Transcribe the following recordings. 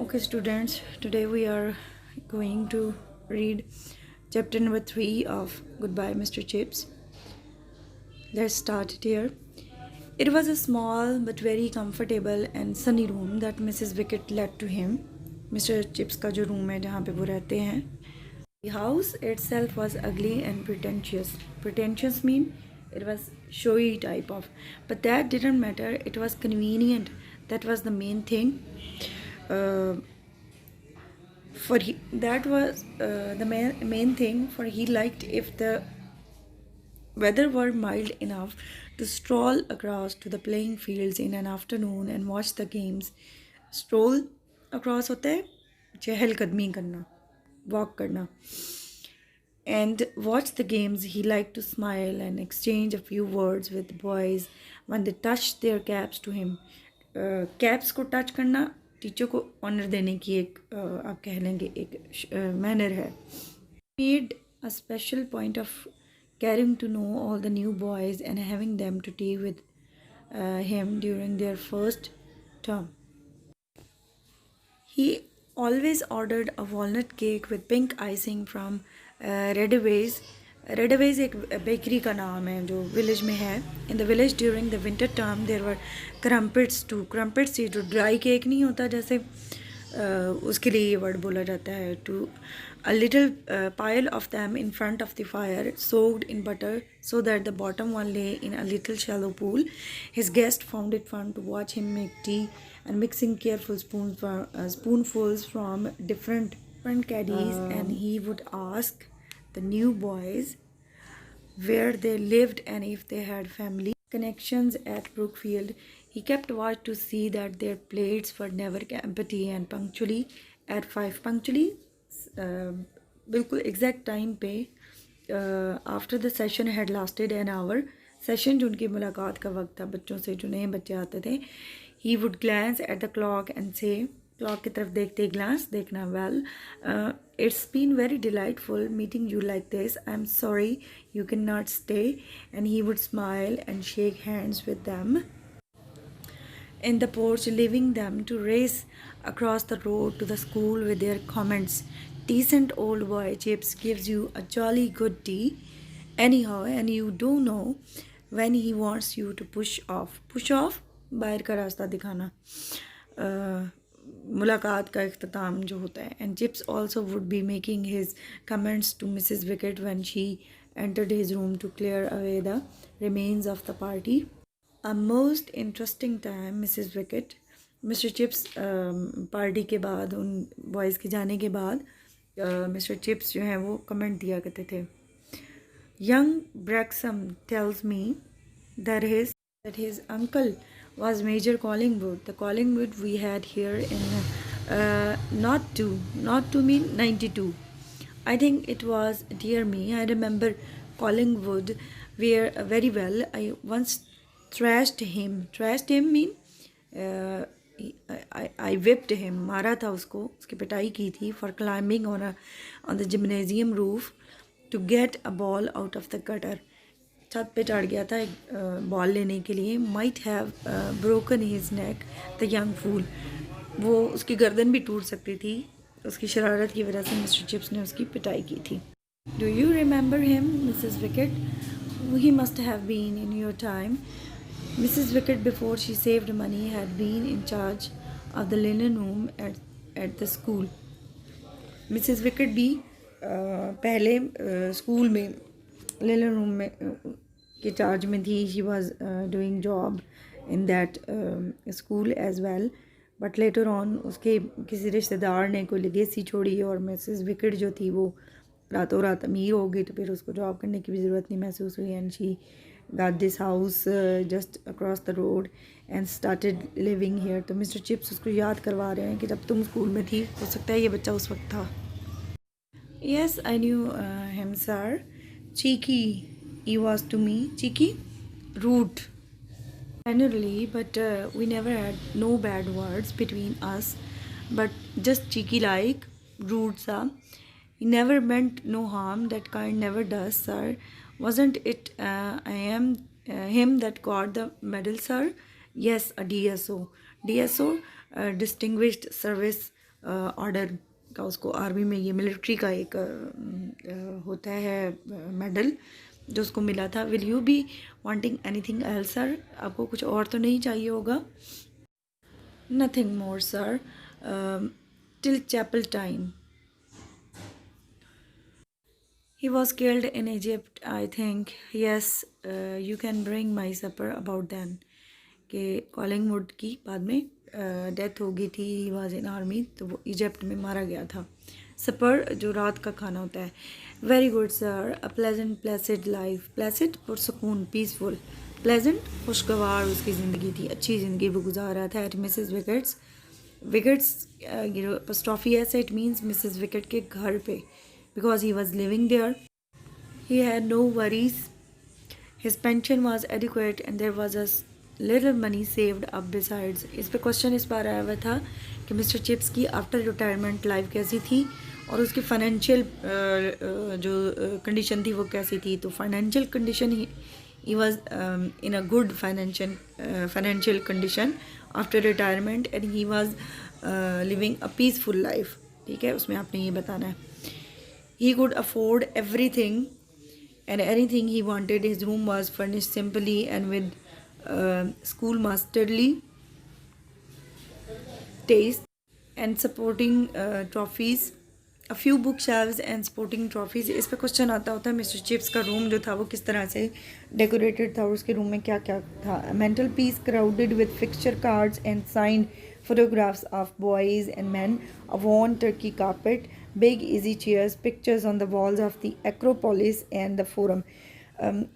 Okay, students, today we are going to read chapter number 3 of Goodbye, Mr. Chips. Let's start it here. It was a small but very comfortable and sunny room that Mrs. Wickett let to him. Mr. Chips का जो room है जहाँ पे वो रहते हैं. The house itself was ugly and pretentious. Pretentious mean it was showy type of, but that didn't matter. It was convenient. That was the main thing. That was the main thing, for he liked if the weather were mild enough to stroll across to the playing fields in an afternoon and watch the games. Stroll across होता है चहलकदमी करना, walk करना, and watch the games. He liked to smile and exchange a few words with the boys when they touched their caps to him. Caps को touch करना teacher को honour देने की एक आप कह लेंगे एक मैनर है. Made a special point of getting to know all the new boys and having them to tea with him during their first term. He always ordered a walnut cake with pink icing from Redaway's. Redaway's एक bakery का नाम है जो village में है. In the village during the winter term there were crumpets too. Crumpets ये जो dry cake नहीं होता जैसे उसके लिए ये वर्ड बोला जाता है. To a little pile of them in front of the fire, soaked in butter so that the bottom one lay in a little shallow pool. His guest found it fun to watch him make tea and mixing careful spoonfuls from different caddies, and he would ask the new boys where they lived and if they had family connections at Brookfield. He kept watch to see that their plates were never empty, and punctually at 5 punctually बिल्कुल exact time पे after the session had lasted an hour. Session जो उनकी मुलाकात का वक्त था बच्चों से, जो नए बच्चे आते थे, he would glance at the clock and say, clock की तरफ देखते ग्लांस देखना, well it's been very delightful meeting you like this. I am sorry you can not stay, and he would smile and shake hands with them in the porch, leaving them to race across the road to the school with their comments. Decent old boy Chips gives you a jolly good tea anyhow, and you don't know when he wants you to push off. Push off बाहर का रास्ता दिखाना, मुलाकात का इख्तिताम जो होता है. And Chips also would be making his comments to Mrs. Wickett when she entered his room to clear away the remains of the party. A most interesting time, Mrs. Wickett. Mr. Chips party के बाद, उन boys के जाने के बाद mister chips जो हैं वो कमेंट दिया करते थे. Young Braxham tells me that his uncle was Major Collingwood. The Collingwood we had here in not to mean 92. I think it was, dear me, I remember Collingwood very well. I once thrashed him mean I whipped him, मारा था उसको, उसकी पिटाई की थी, for climbing on the gymnasium roof to get a ball out of the gutter. छत पे चढ़ गया था एक बॉल लेने के लिए. might have broken his neck, the young fool. वो उसकी गर्दन भी टूट सकती थी, उसकी शरारत की वजह से मिस्टर चिप्स ने उसकी पिटाई की थी. Do you remember him, Mrs. Wickett? He must have been in your time. Mrs. Wickett, before she saved money, had been in charge of the linen room at the school. Mrs. Wickett भी पहले school में linen room में के charge में थी. She was doing job in that school as well. But later on उसके किसी रिश्तेदार ने कोई लेगेसी छोड़ी और Mrs. Wickett जो थी वो रातों रात अमीर हो गई, तो फिर उसको जॉब करने की भी ज़रूरत नहीं महसूस हुई. And she got this house just across the road and started living here. तो मिस्टर चिप्स उसको याद करवा रहे हैं कि जब तुम स्कूल में थी, हो सकता है ये बच्चा उस वक्त था. Yes, I knew him, sir. Cheeky he was to me. Cheeky, rude generally, but we never had no bad words between us, but just cheeky like, rude sa. He never meant no harm. That kind never does, sir. Wasn't it I am him that got the medal, sir? Yes, a DSO. DSO, Distinguished Service order का, उसको army में ये military का एक होता है medal जो उसको मिला था। Will you be wanting anything else sir, आपको कुछ और तो नहीं चाहिए होगा? Nothing more sir, till chapel time. He was killed in Egypt, I think. Yes, you can bring my supper about then. कि कॉलिंगवुड की बाद में डेथ हो गई थी, ही वॉज इन आर्मी, तो वो इजिप्ट में मारा गया था। सपर जो रात का खाना होता है। Very good sir, a pleasant placid life, placid पुरसकून, पीसफुल, प्लेजेंट खुशगवार उसकी ज़िंदगी थी, अच्छी ज़िंदगी वो गुजार रहा था। At Mrs Wickett's, Wickett's apostrophe है, इट मीन्स मिसेस विकेट के घर पे, because he was living there. He had no worries. His pension was adequate and there was a little money saved up besides. इस पे question इस बार आया हुआ था कि मिस्टर चिप्स की आफ्टर रिटायरमेंट लाइफ कैसी थी और उसकी फाइनेंशियल जो कंडीशन थी वो कैसी थी। तो financial condition he was in a good financial condition after retirement and he was living a peaceful life. ठीक है, उसमें आपने ये बताना है। He could afford everything and anything he wanted. His room was furnished simply and with schoolmasterly taste and supporting trophies. A few bookshelves and sporting trophies. इस पे question आता होता है मिस्टर चिप्स का रूम जो था वो किस तरह से डेकोरेटेड था और उसके रूम में क्या क्या था। Mantelpiece crowded with fixture cards and signed photographs of boys and men, a worn turkey carpet, big easy chairs, pictures on the walls of the Acropolis and the Forum.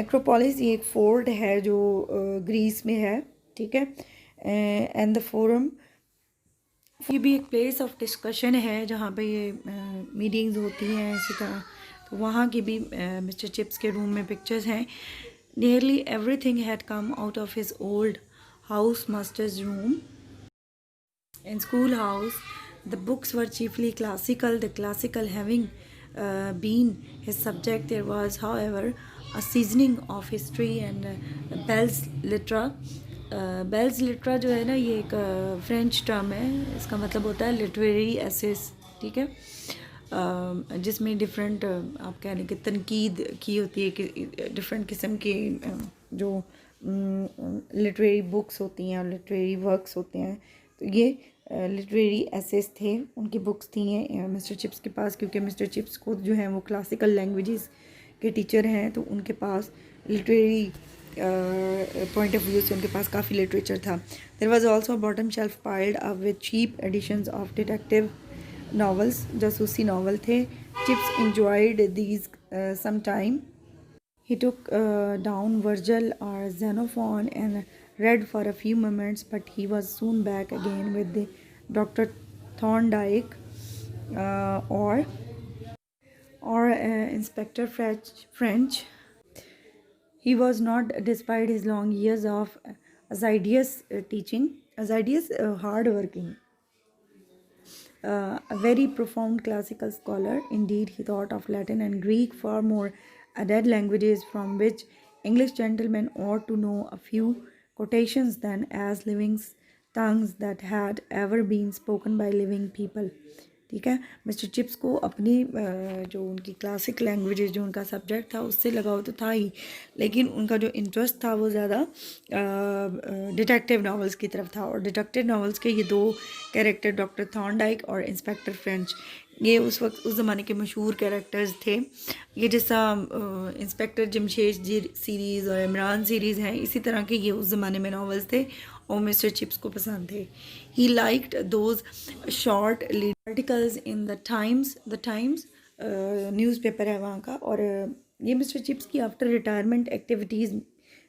Acropolis ये एक fort है जो Greece में है, ठीक है, and the forum ये भी एक प्लेस ऑफ डिस्कशन है जहाँ पे ये मीटिंग्स होती हैं इसी तरह। तो वहाँ की भी मिस्टर चिप्स के रूम में पिक्चर्स हैं। Nearly everything had come out of his old house masters room in schoolhouse. The books were chiefly classical, the classical having been his subject. There was, however, a seasoning of history and Bell's litera. Bell's litera जो है ना ये एक French term है, इसका मतलब होता है लिटरेरी एसेस, ठीक है, जिसमें डिफरेंट आप कह लें कि तनकीद की होती है कि डिफरेंट किस्म के जो लिटरेरी बुक्स होती हैं और लिटरेरी वर्क्स होते हैं। तो ये लिटरेरी एसेस थे, उनकी बुक्स थी मिस्टर चिप्स के पास, क्योंकि मिस्टर चिप्स खुद जो हैं वो क्लासिकल लैंग्वेजेस के टीचर हैं, तो उनके पास लिटरेरी पॉइंट ऑफ व्यू से उनके पास काफ़ी लिटरेचर था। There was also bottom shelf piled up with cheap editions of detective novels, जासूसी नॉवल थे। Chips enjoyed these some time. He took down Virgil or Xenophon and read for a few moments, but he was soon back again with the Dr. Thorndike or Inspector French. He was not, despite his long years of assiduous teaching, assiduous hard-working, a very profound classical scholar. Indeed, he thought of Latin and Greek far more dead languages from which English gentlemen ought to know a few quotations than as living tongues that had ever been spoken by living people. ठीक है, mister Chips को अपनी जो उनकी classic languages जो उनका subject था उससे लगाव तो था ही, लेकिन उनका जो इंटरेस्ट था वो ज़्यादा डिटेक्टिव नॉवेल्स की तरफ था। और डिटेक्टिव नॉवेल्स के ये दो कैरेक्टर डॉक्टर थॉर्नडाइक और इंस्पेक्टर फ्रेंच, ये उस वक्त उस ज़माने के मशहूर कैरेक्टर्स थे। ये जैसा इंस्पेक्टर जमशेद सीरीज़ और इमरान सीरीज़ हैं, इसी तरह के ये उस ज़माने में नॉवेल्स थे और मिस्टर चिप्स को पसंद थे। He liked those short articles in the Times newspaper है वहाँ का। और ये मिस्टर चिप्स की आफ्टर रिटायरमेंट एक्टिविटीज़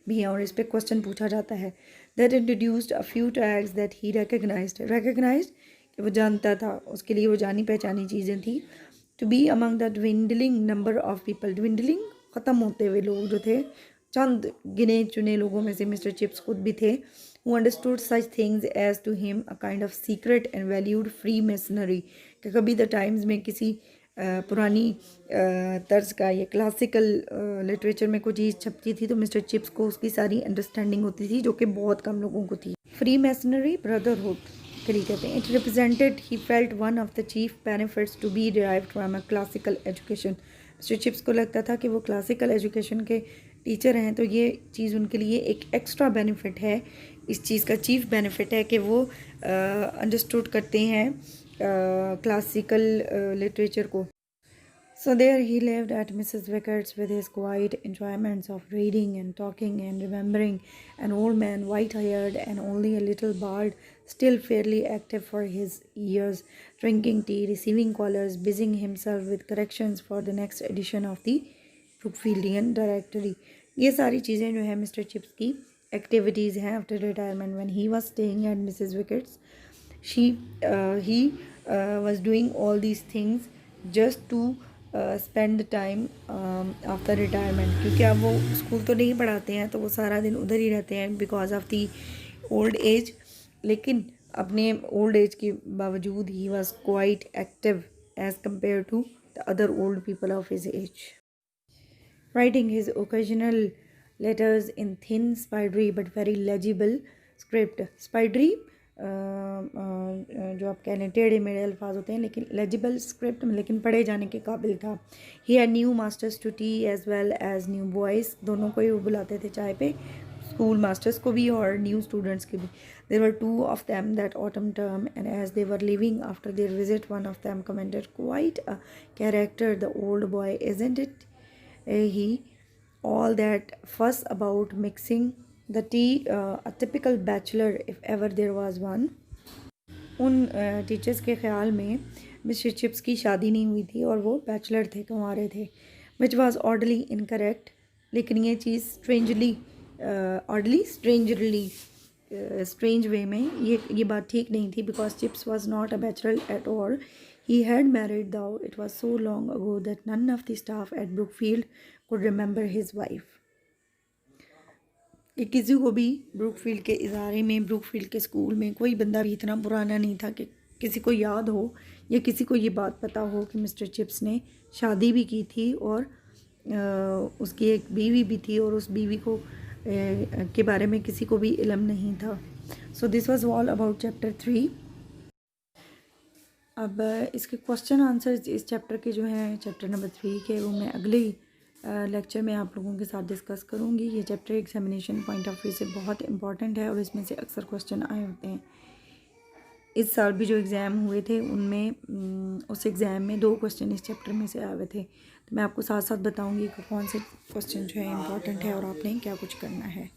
भी हैं और इस पर क्वेश्चन पूछा जाता है। That introduced a few tags that he recognised कि वो जानता था, उसके लिए वो जानी पहचानी चीज़ें थी। To be among the dwindling number of people, dwindling ख़त्म होते हुए लोग जो थे, चंद गिने चुने लोगों में से मिस्टर चिप्स खुद भी थे। who understood such things as to him a kind of secret and valued Freemasonry, कि कभी द टाइम्स में किसी पुरानी तर्ज का या क्लासिकल लिटरेचर में कोई चीज़ छपती थी तो मिस्टर चिप्स को उसकी सारी अंडरस्टैंडिंग होती थी, जो कि बहुत कम लोगों को थी। फ्री मैसनरी ब्रदरहुड, करी कहते हैं। It represented he felt one of the chief benefits to be derived from a classical education. Mister Chips को लगता था कि वो क्लासिकल एजुकेशन के टीचर हैं, तो ये चीज़ उनके लिए एक एक्स्ट्रा बेनिफिट है। इस चीज़ का चीफ बेनिफिट है कि वो अंडरस्टूड करते हैं क्लासिकल लिटरेचर को। So there he lived at Mrs. Wickett's with his quiet enjoyments of reading and talking and remembering, an old man, white-haired and only a little bald, still fairly active for his years, drinking tea, receiving callers, busying himself with corrections for the next edition of the Brookfieldian Directory. ये सारी चीज़ें जो है mister Chips की activities हैं after retirement when he was staying at Mrs wickets. He was doing all these things just to spend time after retirement, क्योंकि अब वो स्कूल तो नहीं पढ़ाते हैं तो वो सारा दिन उधर ही रहते हैं because of the old age. लेकिन अपने ओल्ड एज के बावजूद he was quite active as compared to the other old people of his age. Writing his occasional letters in thin spidery but very legible script. Spidery जो आप कह लें टेढ़े मेढ़े अल्फाज होते हैं, लेकिन लेजिबल स्क्रिप्ट में लेकिन पढ़े जाने के काबिल था. He had new masters to tea as well as new boys. दोनों को ही वो बुलाते थे चाय पे, स्कूल मास्टर्स को भी और न्यू स्टूडेंट्स के भी. There were two of them that autumn term and as they were living after their visit one of them commented, quite a character the old boy isn't it he. all that fuss about mixing the tea, a typical bachelor if ever there was one. उन teachers के ख़्याल में mister Chips की शादी नहीं हुई थी और वो बैचलर थे, कुंवारे थे. Which was orderly incorrect. लेकिन ये चीज़ स्ट्रेंज वे में ये बात ठीक नहीं थी, because chips was not a bachelor at all. He had married, though it was so long ago that none of the staff at Brookfield could remember his wife. कि किसी को भी ब्रुकफील्ड के इदारे में, ब्रुकफील्ड के स्कूल में कोई बंदा भी इतना पुराना नहीं था कि किसी को याद हो या किसी को ये बात पता हो कि मिस्टर चिप्स ने शादी भी की थी और उसकी एक बीवी भी थी और उस बीवी को के बारे में किसी को भी इल्म नहीं था. So this was all about chapter 3. अब इसके क्वेश्चन आंसर्स इस चैप्टर के जो हैं, चैप्टर नंबर 3 के, वो मैं अगले लेक्चर में आप लोगों के साथ डिस्कस करूँगी. ये chapter examination point of view से बहुत इंपॉर्टेंट है और इसमें से अक्सर क्वेश्चन आए होते हैं. इस साल भी जो एग्ज़ाम हुए थे उनमें उस एग्ज़ाम में 2 क्वेश्चन इस चैप्टर में से आए हुए थे. तो मैं आपको साथ साथ बताऊँगी कि कौन से क्वेश्चन जो है इंपॉर्टेंट है और आपने क्या कुछ करना है.